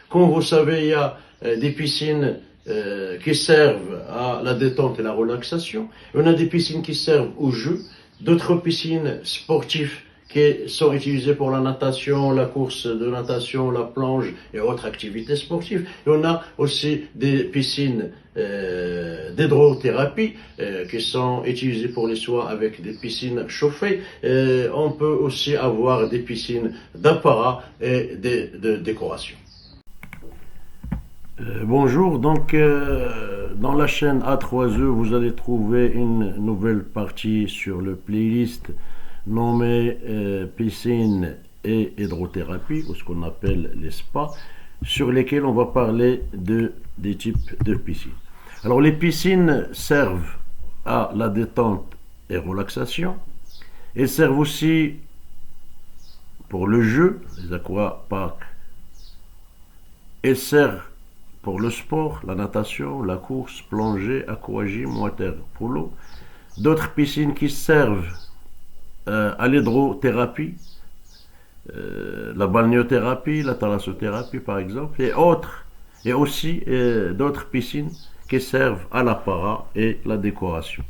Comme vous savez, il y a des piscines qui servent à la détente et la relaxation. On a des piscines qui servent au jeu, d'autres piscines sportives qui sont utilisées pour la natation, la course de natation, la plonge et autres activités sportives. Et on a aussi des piscines d'hydrothérapie qui sont utilisées pour les soins avec des piscines chauffées. On peut aussi avoir des piscines d'apparat et de décoration. Bonjour, donc dans la chaîne A3E, vous allez trouver une nouvelle partie sur le playlist nommée piscine et hydrothérapie, ou ce qu'on appelle les spas, sur lesquels on va parler des types de piscines. Alors les piscines servent à la détente et relaxation. Elles servent aussi pour le jeu, les aquaparks. Elles servent pour le sport, la natation, la course, plongée, aquagym, water polo. D'autres piscines qui servent à l'hydrothérapie, la balnéothérapie, la thalassothérapie par exemple, et autres, et aussi d'autres piscines qui servent à l'apparat et la décoration.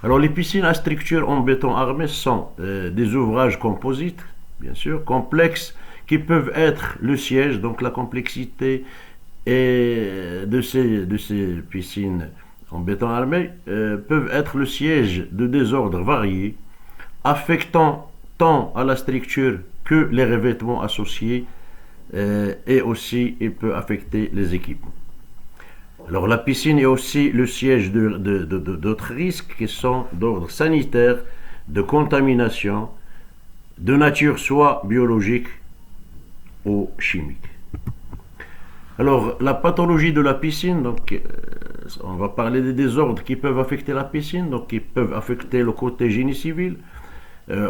Alors les piscines à structure en béton armé sont des ouvrages composites, bien sûr, complexes, qui peuvent être le siège, donc la complexité de ces piscines en béton armé peuvent être le siège de désordres variés, affectant tant à la structure que les revêtements associés, et aussi il peut affecter les équipements. Alors la piscine est aussi le siège d'autres risques qui sont d'ordre sanitaire, de contamination, de nature soit biologique ou chimique. Alors, la pathologie de la piscine, donc, on va parler des désordres qui peuvent affecter la piscine, donc qui peuvent affecter le côté génie civil,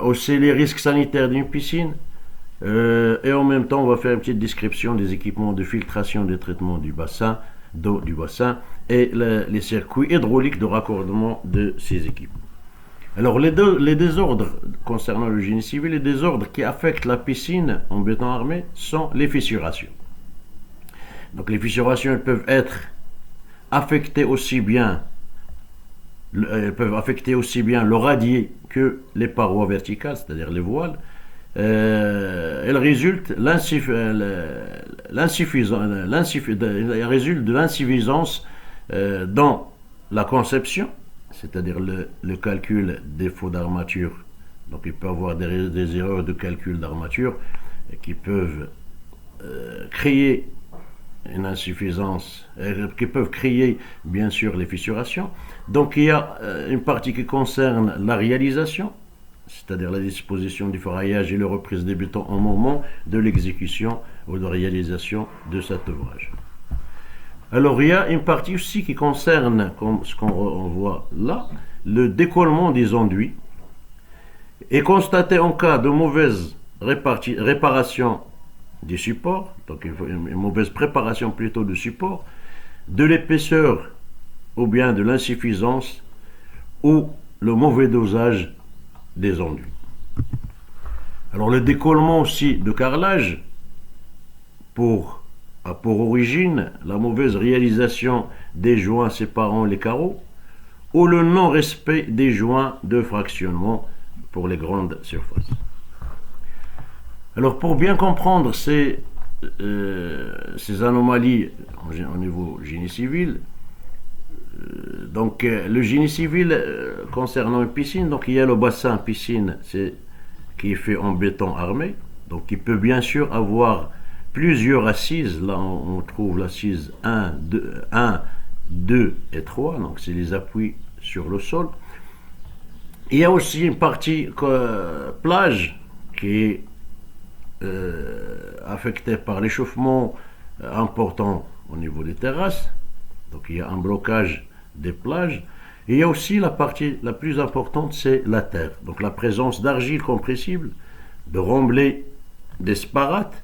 aussi les risques sanitaires d'une piscine, et en même temps, on va faire une petite description des équipements de filtration et de traitement du bassin, d'eau du bassin, et les circuits hydrauliques de raccordement de ces équipements. Alors, les désordres concernant le génie civil, les désordres qui affectent la piscine en béton armé sont les fissurations. Donc les fissurations elles peuvent affecter aussi bien le radier que les parois verticales, c'est-à-dire les voiles. Elles résultent de l'insuffisance dans la conception, c'est-à-dire le calcul des défauts d'armature. Donc il peut y avoir des erreurs de calcul d'armature qui peuvent créer une insuffisance, qui peuvent créer bien sûr les fissurations. Donc il y a une partie qui concerne la réalisation, c'est-à-dire la disposition du ferraillage et la reprise des bétons au moment de l'exécution ou de réalisation de cet ouvrage. Alors il y a une partie aussi qui concerne, comme ce qu'on voit là, le décollement des enduits, et constaté en cas de mauvaise réparation des supports, donc une mauvaise préparation plutôt du support, de l'épaisseur ou bien de l'insuffisance ou le mauvais dosage des enduits. Alors le décollement aussi de carrelage a pour origine la mauvaise réalisation des joints séparant les carreaux ou le non-respect des joints de fractionnement pour les grandes surfaces. Alors pour bien comprendre ces anomalies au niveau génie civil, donc le génie civil concernant une piscine, donc il y a le bassin piscine qui est fait en béton armé, donc il peut bien sûr avoir plusieurs assises. Là on trouve l'assise 1, 2 et 3, donc c'est les appuis sur le sol. Il y a aussi une partie plage qui est affectée par l'échauffement important au niveau des terrasses, donc il y a un blocage des plages. Et il y a aussi la partie la plus importante, c'est la terre, donc la présence d'argile compressible, de remblais d'esparates,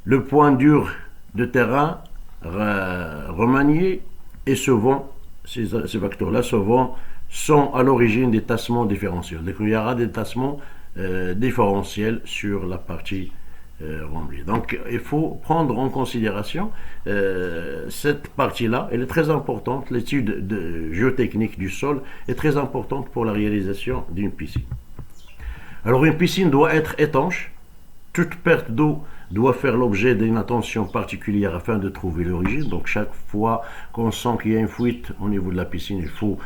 le point dur de terrain remanié, et souvent ces facteurs-là souvent sont à l'origine des tassements différentiels. Donc il y aura des tassements différentiels sur la partie remplie. Donc il faut prendre en considération cette partie-là. Elle est très importante. L'étude géotechnique du sol est très importante pour la réalisation d'une piscine. Alors une piscine doit être étanche. Toute perte d'eau doit faire l'objet d'une attention particulière afin de trouver l'origine. Donc chaque fois qu'on sent qu'il y a une fuite au niveau de la piscine, il faut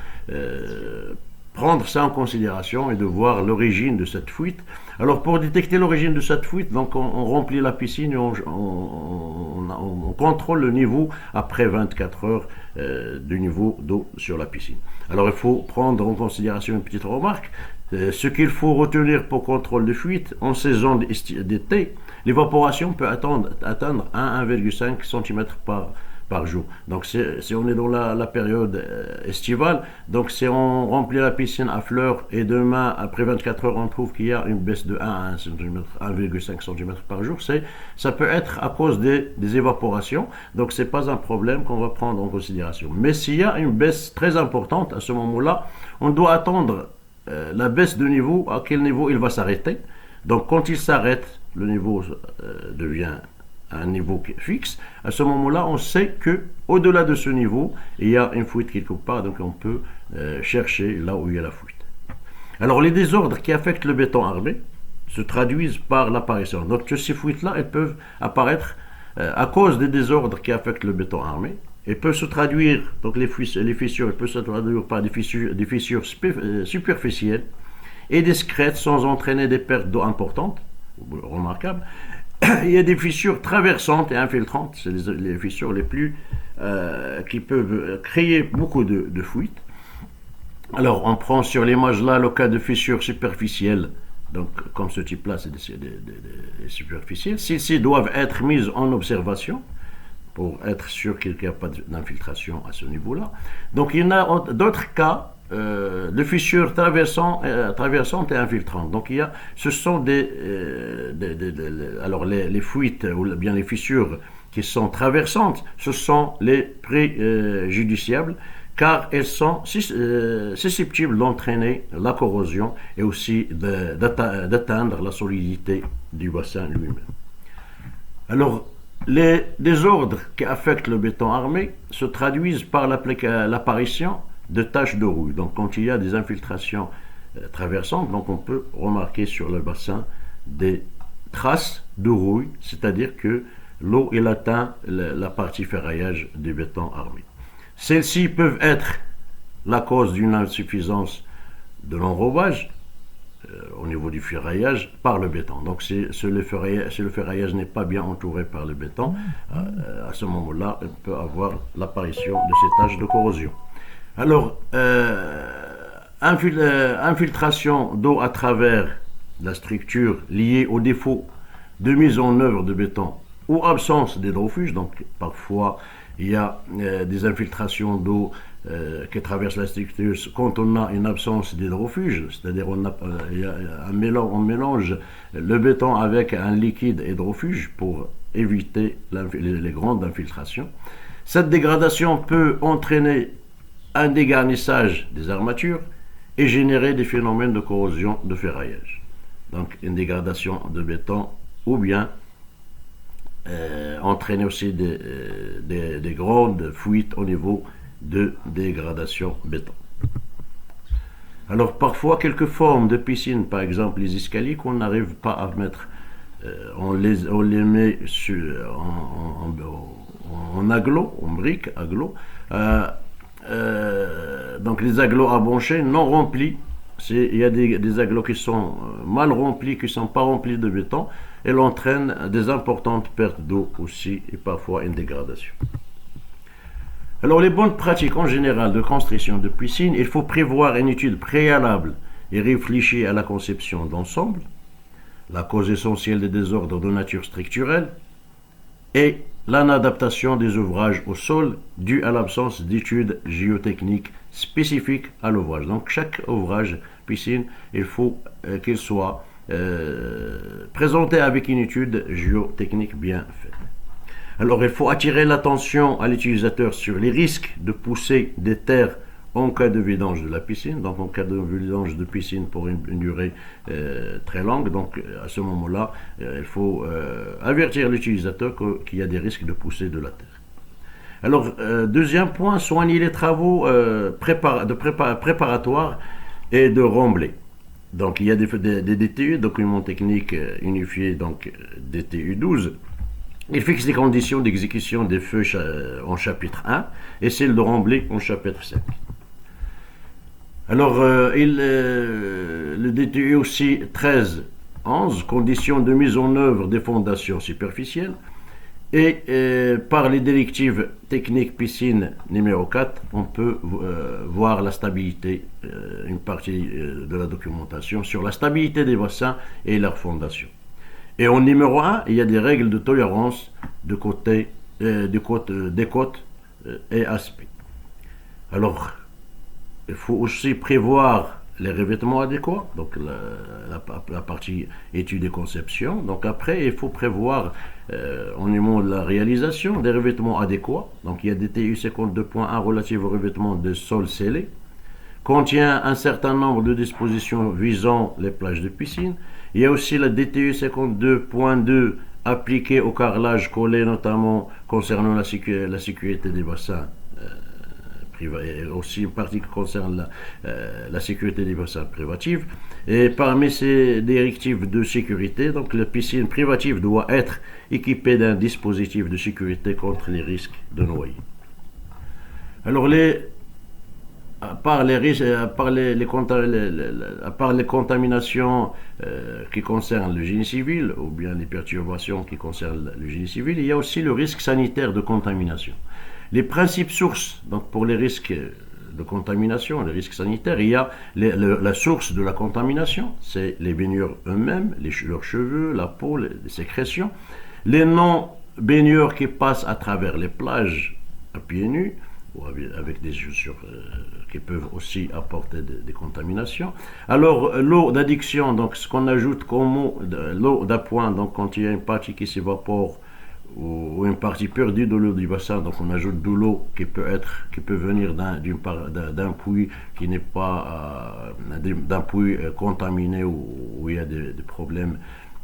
prendre ça en considération et de voir l'origine de cette fuite. Alors pour détecter l'origine de cette fuite, donc on remplit la piscine et on contrôle le niveau après 24 heures du niveau d'eau sur la piscine. Alors il faut prendre en considération une petite remarque. Ce qu'il faut retenir pour contrôle de fuite, en saison d'été, l'évaporation peut atteindre 1 à 1,5 cm par jour. Donc si on est dans la période estivale, donc si on remplit la piscine à fleurs et demain, après 24 heures, on trouve qu'il y a une baisse de 1 à 1,5 cm par jour, ça peut être à cause des évaporations. Donc c'est pas un problème qu'on va prendre en considération. Mais s'il y a une baisse très importante, à ce moment-là, on doit attendre la baisse de niveau, à quel niveau il va s'arrêter. Donc quand il s'arrête, le niveau devient un niveau fixe. À ce moment-là, on sait que au-delà de ce niveau, il y a une fuite quelque part, donc on peut chercher là où il y a la fuite. Alors les désordres qui affectent le béton armé se traduisent par l'apparition. Donc ces fuites-là, elles peuvent apparaître à cause des désordres qui affectent le béton armé. Elles peuvent se traduire, donc les fissures, elles peuvent se traduire par des fissures superficielles et discrètes sans entraîner des pertes d'eau importantes, remarquables. Il y a des fissures traversantes et infiltrantes, c'est les fissures les plus qui peuvent créer beaucoup de fuites. Alors on prend sur l'image là le cas de fissures superficielles, donc comme ce type-là, c'est des superficielles. Celles-ci doivent être mises en observation pour être sûr qu'il n'y a pas d'infiltration à ce niveau-là. Donc il y en a d'autres cas de fissures traversantes et infiltrantes. Donc ce sont alors les fuites ou bien les fissures qui sont traversantes, ce sont les préjudiciables car elles sont susceptibles d'entraîner la corrosion et aussi d'atteindre la solidité du bassin lui-même. Alors les désordres qui affectent le béton armé se traduisent par l'apparition de taches de rouille. Donc quand il y a des infiltrations traversantes, donc on peut remarquer sur le bassin des traces de rouille, c'est-à-dire que l'eau elle atteint la partie ferraillage du béton armé. Celles-ci peuvent être la cause d'une insuffisance de l'enrobage au niveau du ferraillage par le béton. Donc si le ferraillage n'est pas bien entouré par le béton, à ce moment-là, il peut avoir l'apparition de ces taches de corrosion. Alors, infiltration d'eau à travers la structure liée au défaut de mise en œuvre de béton ou absence d'hydrofuge. Donc parfois il y a des infiltrations d'eau qui traversent la structure quand on a une absence d'hydrofuge, c'est-à-dire on mélange le béton avec un liquide hydrofuge pour éviter les grandes infiltrations. Cette dégradation peut entraîner un dégarnissage des armatures et générer des phénomènes de corrosion de ferraillage. Donc une dégradation de béton ou bien entraîner aussi des grandes fuites au niveau de dégradation béton. Alors parfois quelques formes de piscines, par exemple les escaliers qu'on n'arrive pas à mettre, on les met en agglos, en briques, agglos. Donc les agglos abonchés non remplis, il y a des agglos qui sont mal remplis, qui ne sont pas remplis de béton, elle entraîne des importantes pertes d'eau aussi et parfois une dégradation. Alors les bonnes pratiques en général de construction de piscine, il faut prévoir une étude préalable et réfléchir à la conception d'ensemble, la cause essentielle des désordres de nature structurelle et l'inadaptation des ouvrages au sol due à l'absence d'études géotechniques spécifiques à l'ouvrage. Donc chaque ouvrage piscine, il faut qu'il soit présenté avec une étude géotechnique bien faite. Alors il faut attirer l'attention à l'utilisateur sur les risques de pousser des terres en cas de vidange de la piscine, donc en cas de vidange de piscine pour une durée très longue, donc à ce moment-là, il faut avertir l'utilisateur qu'il y a des risques de poussée de la terre. Alors, deuxième point, soigner les travaux préparatoires et de remblai. Donc, il y a des DTU, documents techniques unifiés, donc DTU 12. Il fixe les conditions d'exécution des feux en chapitre 1 et celles de remblai en chapitre 5. Alors, le DTU aussi 13, 11, conditions de mise en œuvre des fondations superficielles. Et par les directives techniques piscine numéro 4, on peut voir la stabilité, une partie de la documentation sur la stabilité des bassins et leur fondation. Et en numéro 1, il y a des règles de tolérance des côtes et aspects. Alors, il faut aussi prévoir les revêtements adéquats, donc la partie étude et conception. Donc après, il faut prévoir au niveau de la réalisation des revêtements adéquats. Donc il y a des TU 52.1 relatifs au revêtement de sol scellé, contient un certain nombre de dispositions visant les plages de piscine. Il y a aussi la DTU 52.2 appliquée au carrelage collé, notamment concernant la sécurité des bassins. Et aussi une partie qui concerne la sécurité des bassins privatifs. Et parmi ces directives de sécurité, donc la piscine privative doit être équipée d'un dispositif de sécurité contre les risques de noyés. Alors à part les contaminations qui concernent le génie civil ou bien les perturbations qui concernent le génie civil, il y a aussi le risque sanitaire de contamination. Les principes sources donc pour les risques de contamination, les risques sanitaires, il y a la source de la contamination, c'est les baigneurs eux-mêmes, leurs cheveux, la peau, les sécrétions, les non-baigneurs qui passent à travers les plages à pieds nus ou avec des chaussures qui peuvent aussi apporter des contaminations. Alors l'eau d'adduction, donc ce qu'on ajoute comme l'eau d'appoint, donc quand il y a une partie qui s'évapore ou une partie perdue de l'eau du bassin, donc on ajoute de l'eau qui peut venir d'un puits qui n'est pas d'un puits contaminé où il y a des problèmes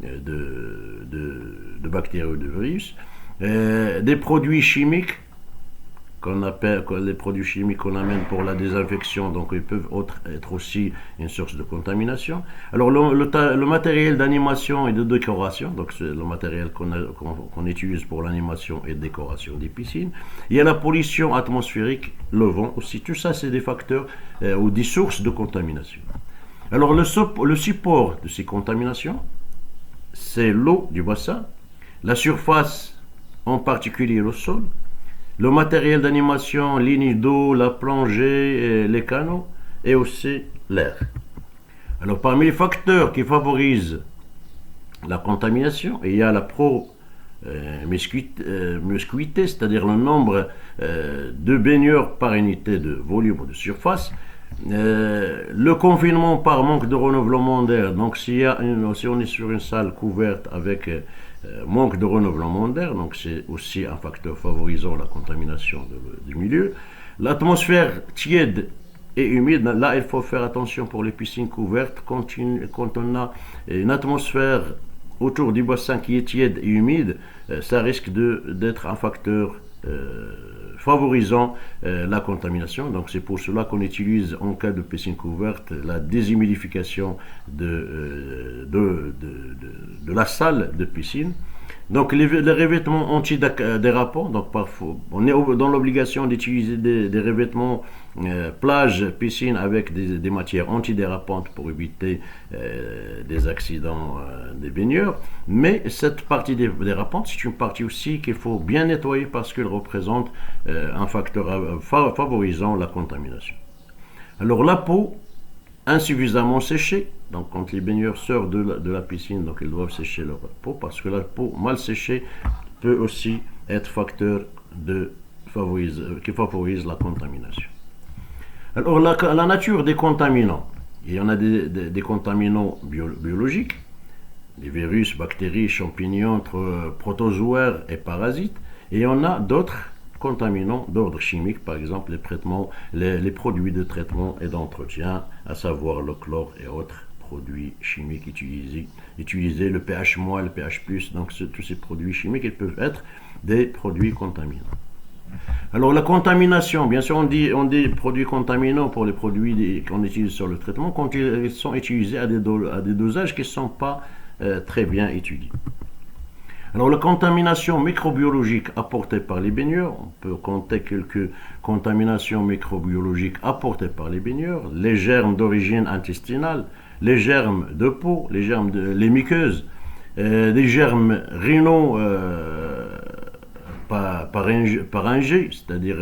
de bactéries ou de virus, des produits chimiques qu'on appelle les produits chimiques qu'on amène pour la désinfection, donc ils peuvent être aussi une source de contamination. Alors le matériel d'animation et de décoration, donc c'est le matériel qu'on utilise pour l'animation et décoration des piscines. Il y a la pollution atmosphérique, le vent aussi, tout ça c'est des facteurs ou des sources de contamination. Alors le support de ces contaminations, c'est l'eau du bassin, la surface en particulier le sol, le matériel d'animation, ligne d'eau, la plongée, les canaux et aussi l'air. Alors parmi les facteurs qui favorisent la contamination, il y a la promiscuité, c'est-à-dire le nombre de baigneurs par unité de volume ou de surface, le confinement par manque de renouvellement d'air. Donc si on est sur une salle couverte avec manque de renouvellement d'air, donc c'est aussi un facteur favorisant la contamination du milieu. L'atmosphère tiède et humide, là il faut faire attention pour les piscines couvertes. Quand on a une atmosphère autour du bassin qui est tiède et humide, ça risque d'être un facteur favorisant la contamination. Donc c'est pour cela qu'on utilise en cas de piscine couverte la déshumidification de la salle de piscine. Donc les revêtements antidérapants, donc parfois on est dans l'obligation d'utiliser des revêtements plage, piscine avec des matières antidérapantes pour éviter des accidents des baigneurs. Mais cette partie dérapante, c'est une partie aussi qu'il faut bien nettoyer parce qu'elle représente un facteur favorisant la contamination. Alors la peau insuffisamment séchée, donc quand les baigneurs sortent de la piscine, donc ils doivent sécher leur peau parce que la peau mal séchée peut aussi être facteur qui favorise la contamination. Alors la nature des contaminants, il y en a des contaminants biologiques, des virus, bactéries, champignons, protozoaires et parasites, et il y en a d'autres contaminants d'ordre chimique, par exemple les produits de traitement et d'entretien, à savoir le chlore et autres produits chimiques utilisés, le pH-, le pH+, donc tous ces produits chimiques, ils peuvent être des produits contaminants. Alors la contamination, bien sûr on dit produits contaminants pour les produits qu'on utilise sur le traitement quand ils sont utilisés à des dosages qui ne sont pas très bien étudiés. Alors la contamination microbiologique apportée par les baigneurs, on peut compter quelques contaminations microbiologiques apportées par les baigneurs, les germes d'origine intestinale, les germes de peau, les muqueuses, les germes rénaux paryngés, c'est-à-dire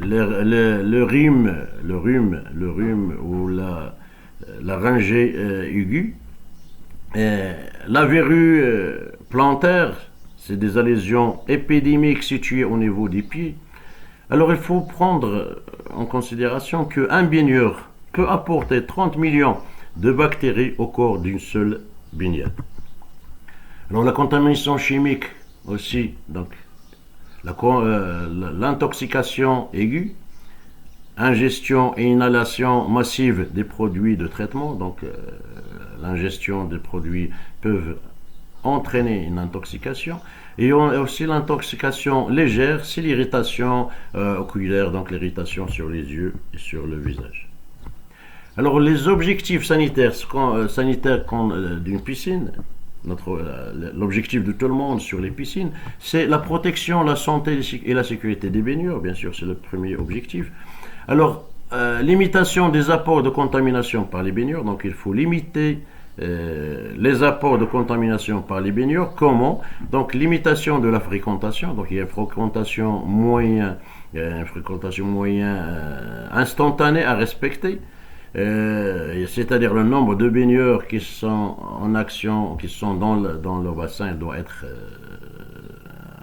le rhume ou la laryngée aiguë. La verrue plantaire, c'est des lésions épidémiques situées au niveau des pieds. Alors il faut prendre en considération qu'un baigneur peut apporter 30 millions de bactéries au corps d'une seule baignade. Alors la contamination chimique aussi, donc l'intoxication aiguë, ingestion et inhalation massive des produits de traitement, donc l'ingestion des produits peuvent entraîner une intoxication, et aussi l'intoxication légère, c'est l'irritation oculaire, donc l'irritation sur les yeux et sur le visage. Alors les objectifs sanitaires d'une piscine, l'objectif de tout le monde sur les piscines, c'est la protection, la santé et la sécurité des baigneurs, bien sûr, c'est le premier objectif. Alors, limitation des apports de contamination par les baigneurs, donc il faut limiter les apports de contamination par les baigneurs. Comment? Donc, limitation de la fréquentation, donc il y a une fréquentation moyenne instantanée à respecter. C'est-à-dire le nombre de baigneurs qui sont en action, qui sont dans le bassin, doit être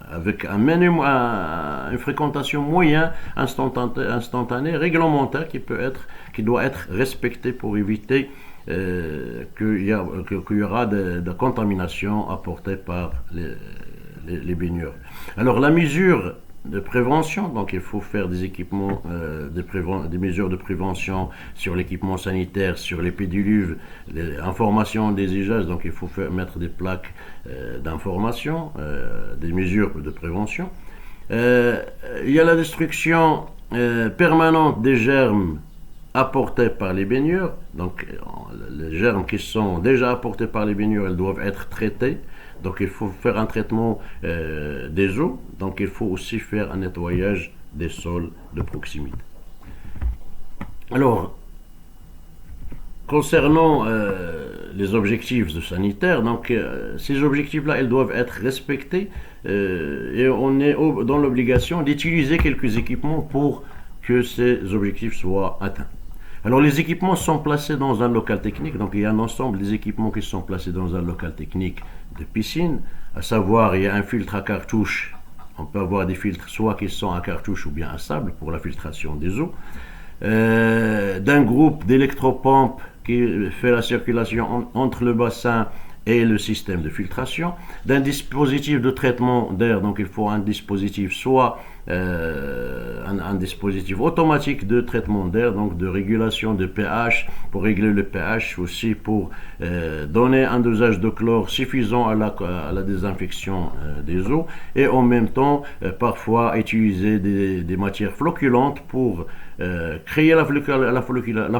avec une fréquentation moyenne instantanée, réglementaire, qui doit être respectée pour éviter qu'il y aura de contamination apportée par les baigneurs. Alors la mesure de prévention, donc il faut faire des équipements, des mesures de prévention sur l'équipement sanitaire, sur les pédiluves, l'information des usages, donc il faut mettre des plaques d'information, des mesures de prévention. Il y a la destruction permanente des germes apportés par les baigneurs, donc les germes qui sont déjà apportés par les baigneurs, elles doivent être traités. Donc il faut faire un traitement des eaux, donc il faut aussi faire un nettoyage des sols de proximité. Alors, concernant les objectifs sanitaires, donc ces objectifs-là, ils doivent être respectés et on est dans l'obligation d'utiliser quelques équipements pour que ces objectifs soient atteints. Alors les équipements sont placés dans un local technique, donc il y a un ensemble des équipements qui sont placés dans un local technique de piscine, à savoir il y a un filtre à cartouche, on peut avoir des filtres soit qui sont à cartouche ou bien à sable pour la filtration des eaux, d'un groupe d'électropompes qui fait la circulation entre le bassin et le système de filtration, d'un dispositif de traitement d'air, donc il faut un dispositif soit un dispositif automatique de traitement d'air, donc de régulation de pH, pour régler le pH, aussi pour donner un dosage de chlore suffisant à la désinfection des eaux, et en même temps parfois utiliser des matières flocculantes pour créer la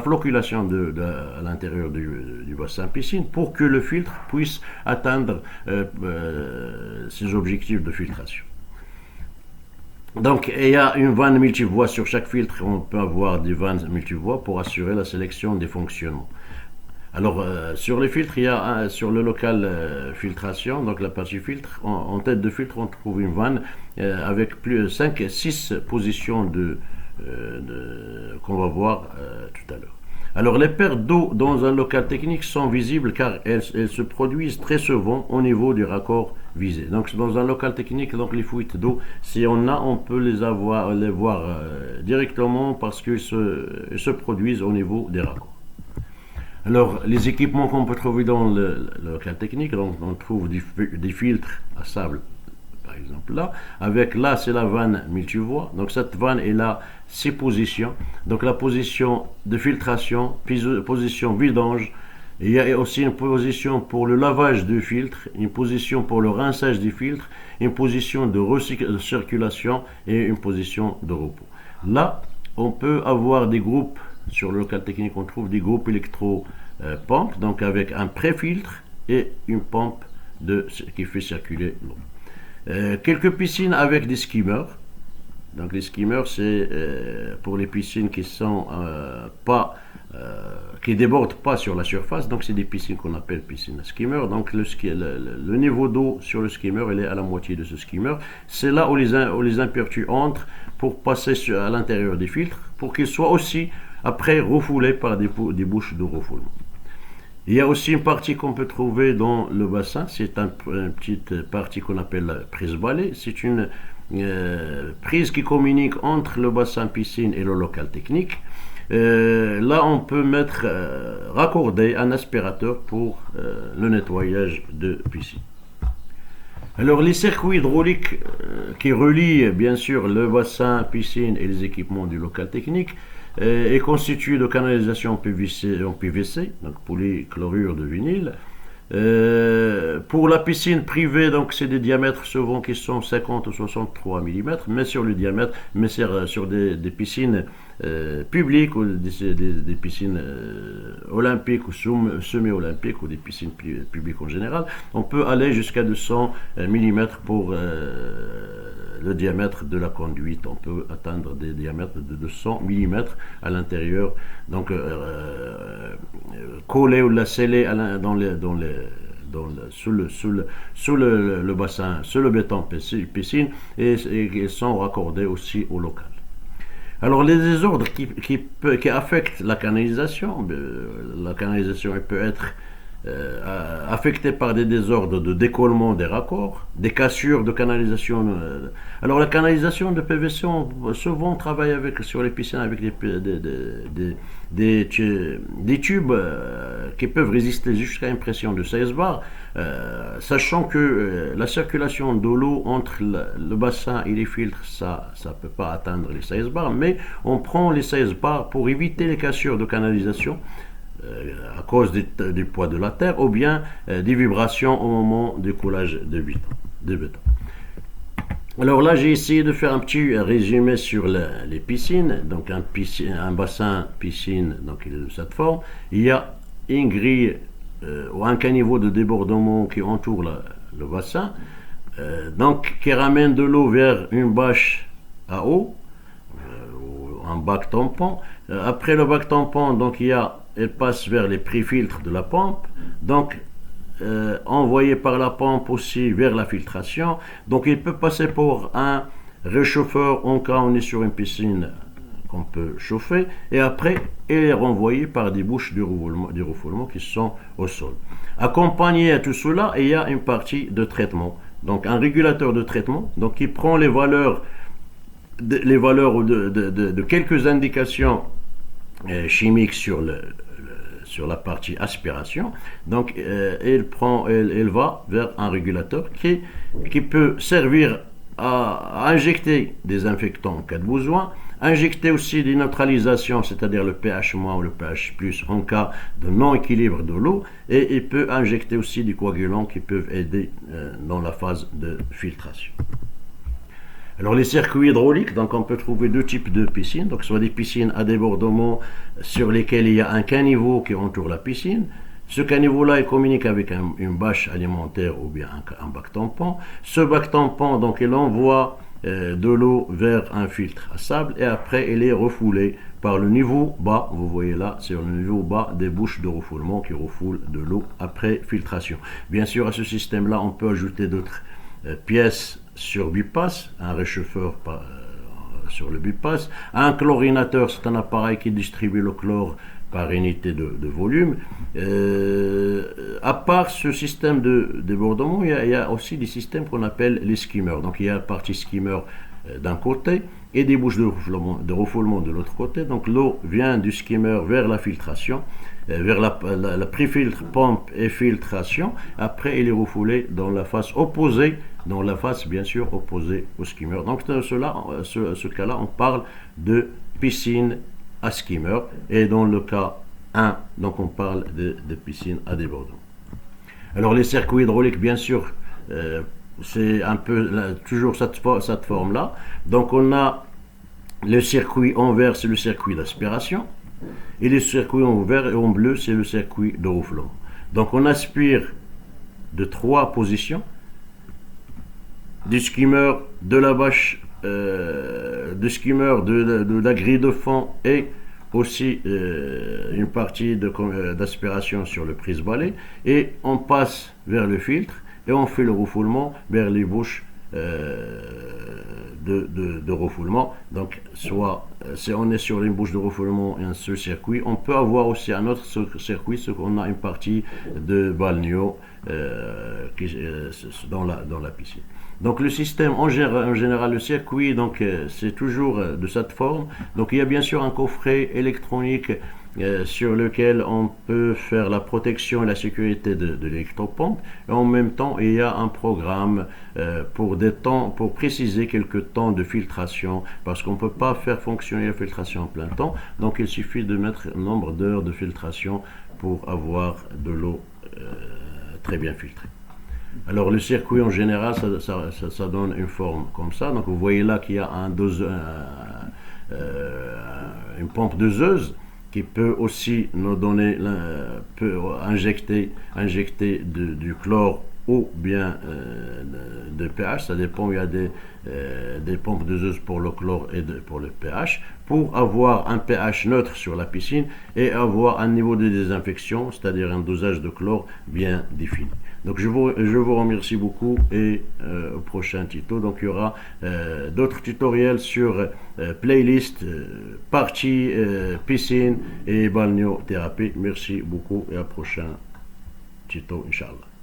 flocculation à l'intérieur du bassin piscine pour que le filtre puisse atteindre ses objectifs de filtration. Donc, il y a une vanne multivoie sur chaque filtre. On peut avoir des vannes multivoies pour assurer la sélection des fonctionnements. Alors, sur les filtres, il y a sur le local filtration, donc la partie filtre, en tête de filtre, on trouve une vanne avec 6 positions qu'on va voir tout à l'heure. Alors, les pertes d'eau dans un local technique sont visibles car elles se produisent très souvent au niveau du raccord visé. Donc, dans un local technique, donc les fuites d'eau, si on peut les voir directement parce qu'elles se produisent au niveau des raccords. Alors, les équipements qu'on peut trouver dans le local technique, donc on trouve des filtres à sable, par exemple. exemple là, avec là c'est la vanne multivoie, donc cette vanne elle a 6 positions, donc la position de filtration, position vidange, il y a aussi une position pour le lavage du filtre, une position pour le rinçage du filtre, une position de recirculation et une position de repos. Là, on peut avoir des groupes, sur le local technique, on trouve des groupes électro-pompes, donc avec un pré-filtre et une pompe qui fait circuler l'eau. Quelques piscines avec des skimmers. Donc les skimmers, c'est pour les piscines qui sont qui débordent pas sur la surface. Donc c'est des piscines qu'on appelle piscines skimmer. Donc le niveau d'eau sur le skimmer, il est à la moitié de ce skimmer. C'est là où les impuretés entrent pour passer à l'intérieur des filtres, pour qu'ils soient aussi après refoulés par des bouches de refoulement. Il y a aussi une partie qu'on peut trouver dans le bassin, c'est une petite partie qu'on appelle la prise balai. C'est une prise qui communique entre le bassin piscine et le local technique. Là, on peut raccorder un aspirateur pour le nettoyage de piscine. Alors, les circuits hydrauliques qui relient bien sûr le bassin piscine et les équipements du local technique est constitué de canalisation en PVC, donc polychlorure de vinyle. Pour la piscine privée, donc c'est des diamètres souvent qui sont 50 ou 63 mm, mais sur le diamètre, mais sur des piscines publiques ou des piscines olympiques ou semi-olympiques ou des piscines publiques en général, on peut aller jusqu'à 200 mm pour le diamètre de la conduite. On peut atteindre des diamètres de 200 mm à l'intérieur, donc collés ou scellés sous le bassin, sous le béton piscine, et ils sont raccordés aussi au local. Alors les désordres qui affectent la canalisation elle peut être affectée par des désordres de décollement des raccords, des cassures de canalisation. Alors la canalisation de PVC, souvent on travaille sur les piscines avec des tubes qui peuvent résister jusqu'à une pression de 16 bars, sachant que la circulation de l'eau entre le bassin et les filtres, ça ne peut pas atteindre les 16 bars, mais on prend les 16 bars pour éviter les cassures de canalisation à cause du poids de la terre ou bien des vibrations au moment du coulage de béton. Alors là, j'ai essayé de faire un petit résumé sur les piscines. Donc un bassin piscine, donc il est de cette forme. Il y a une grille ou un caniveau de débordement qui entoure le bassin, donc qui ramène de l'eau vers une bâche à eau, ou un bac tampon. Après le bac tampon, donc elle passe vers les pré-filtres de la pompe, donc envoyé par la pompe aussi vers la filtration. Donc il peut passer pour un réchauffeur en cas on est sur une piscine qu'on peut chauffer, et après il est renvoyé par des bouches de refoulement qui sont au sol. Accompagné à tout cela, il y a une partie de traitement, donc un régulateur de traitement, donc qui prend les valeurs de quelques indications chimiques sur la partie aspiration. Donc elle va vers un régulateur qui peut servir à injecter des infectants en cas de besoin, injecter aussi des neutralisations, c'est-à-dire le pH- ou le pH+, en cas de non-équilibre de l'eau, et il peut injecter aussi des coagulants qui peuvent aider dans la phase de filtration. Alors les circuits hydrauliques, donc on peut trouver deux types de piscines, donc soit des piscines à débordement sur lesquelles il y a un caniveau qui entoure la piscine. Ce caniveau-là, il communique avec une bâche alimentaire ou bien un bac tampon. Ce bac tampon, donc il envoie de l'eau vers un filtre à sable, et après il est refoulé par le niveau bas, vous voyez là, c'est le niveau bas des bouches de refoulement qui refoulent de l'eau après filtration. Bien sûr, à ce système-là, on peut ajouter d'autres pièces sur bipasse, un réchauffeur sur le bipasse, un chlorinateur, c'est un appareil qui distribue le chlore par unité de volume. À part ce système de débordement, il y a aussi des systèmes qu'on appelle les skimmers. Donc il y a la partie skimmer d'un côté et des bouches de refoulement de l'autre côté. Donc l'eau vient du skimmer vers la filtration, vers la pré-filtre, pompe et filtration. Après, elle est refoulée dans la face opposée, dans la face bien sûr opposée au skimmer. Donc dans ce cas-là, on parle de piscine à skimmer. Et dans le cas 1, donc on parle de piscine à débordement. Alors les circuits hydrauliques, bien sûr, c'est un peu toujours cette forme-là. Donc on a le circuit en vert, c'est le circuit d'aspiration. Et le circuit en vert et en bleu, c'est le circuit de refoulement. Donc on aspire de 3 positions. Du skimmer, de la bâche, du skimmer, de la grille de fond et aussi une partie d'aspiration sur le prise-balai. Et on passe vers le filtre et on fait le refoulement vers les bouches de refoulement. Donc, soit si on est sur une bouche de refoulement et un seul circuit, on peut avoir aussi un autre circuit, ce qu'on a une partie de balnéo dans la piscine. Donc le système en général, le circuit, donc c'est toujours de cette forme. Donc il y a bien sûr un coffret électronique sur lequel on peut faire la protection et la sécurité de l'électropompe. Et en même temps, il y a un programme pour préciser quelques temps de filtration, parce qu'on ne peut pas faire fonctionner la filtration en plein temps. Donc il suffit de mettre un nombre d'heures de filtration pour avoir de l'eau très bien filtrée. Alors le circuit en général, ça donne une forme comme ça. Donc vous voyez là qu'il y a une pompe doseuse qui peut aussi nous donner, peut injecter du chlore ou bien de pH. Ça dépend, il y a des pompes doseuses pour le chlore et pour le pH, pour avoir un pH neutre sur la piscine et avoir un niveau de désinfection, c'est-à-dire un dosage de chlore bien défini. Donc je vous remercie beaucoup et au prochain tuto. Donc il y aura d'autres tutoriels sur playlist, partie piscine et balnéothérapie. Merci beaucoup et à prochain tuto, Inch'Allah.